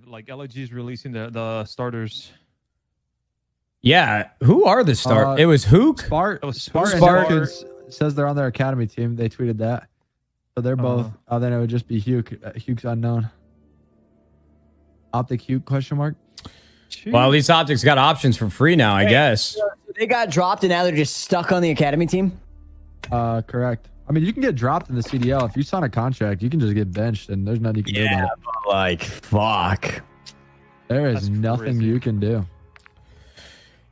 Like LIG is releasing the starters. Yeah, who are the stars? It was Huke. It was Spart says they're on their academy team. They tweeted that, so they're both. Then it would just be Huke. Huke's unknown. OpTic Huke question mark. Jeez. Well, at least OpTic's got options for free now, I guess. So they got dropped and now they're just stuck on the academy team. Correct. I mean, you can get dropped in the CDL if you sign a contract. You can just get benched, and there's nothing you can do about it. But like fuck. There is nothing you can do.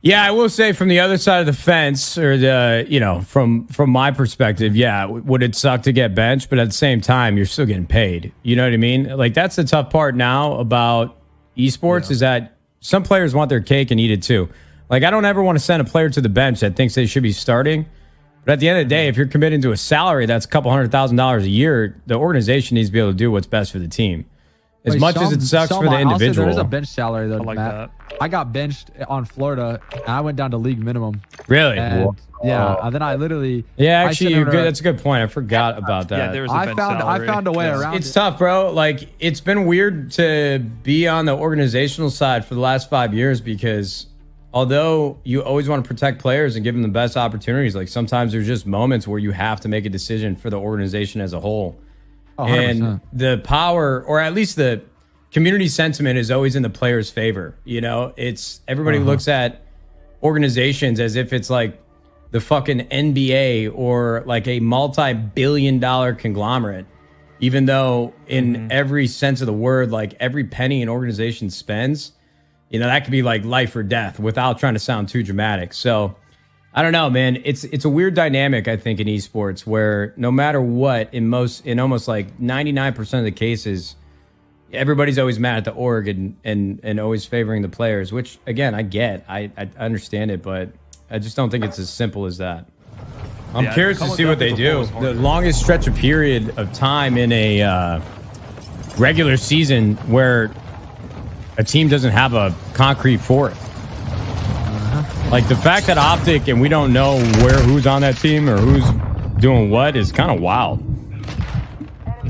Yeah, I will say from the other side of the fence, or from my perspective, yeah, would it suck to get benched? But at the same time, you're still getting paid. You know what I mean? Like that's the tough part now about esports is that some players want their cake and eat it too. Like I don't ever want to send a player to the bench that thinks they should be starting. But at the end of the day, if you're committing to a salary that's a couple $100,000 a year, the organization needs to be able to do what's best for the team. As much as it sucks for the individual. There is a bench salary though, like Matt. I got benched on Florida, and I went down to league minimum. Really? And, and then I literally. Yeah, actually, that's a good point. I forgot about that. Yeah, there's I found a way around. It's tough, bro. Like it's been weird to be on the organizational side for the last 5 years because although you always want to protect players and give them the best opportunities, like sometimes there's just moments where you have to make a decision for the organization as a whole. And the power, or at least the community sentiment, is always in the player's favor. You know, it's everybody looks at organizations as if it's like the fucking NBA or like a multi-billion-dollar conglomerate, even though in every sense of the word, like every penny an organization spends, you know, that could be like life or death without trying to sound too dramatic. So I don't know, man. It's a weird dynamic, I think, in esports where no matter what, in almost like 99% of the cases, everybody's always mad at the org and always favoring the players, which again, I get. I understand it, but I just don't think it's as simple as that. I'm curious to see what they do. The longest stretch of period of time in a regular season where a team doesn't have a concrete fourth. Like the fact that OpTic and we don't know who's on that team or who's doing what is kind of wild.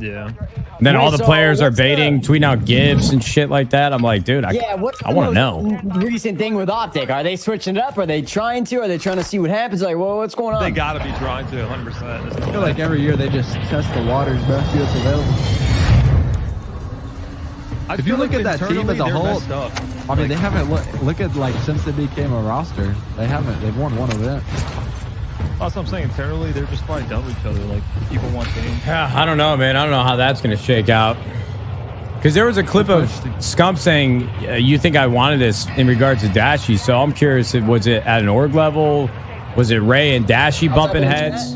Yeah. And then all the players are baiting, tweeting out gifs and shit like that. I'm like, dude, I want to know. Recent thing with OpTic, are they switching it up? Are they trying to? Are they trying to see what happens? Like, well, what's going on? They gotta be trying to 100%. I feel like every year they just test the waters, bro. See what's available. If you look at that team as a whole, I mean, they haven't look at like since they became a roster, they've won one event. That's what I'm saying. Internally, they're just probably done with each other. Like people want games. Yeah, I don't know, man. I don't know how that's gonna shake out. Because there was a clip of Scump saying, "You think I wanted this in regards to Dashy?" So I'm curious, was it at an org level? Was it Ray and Dashy bumping heads?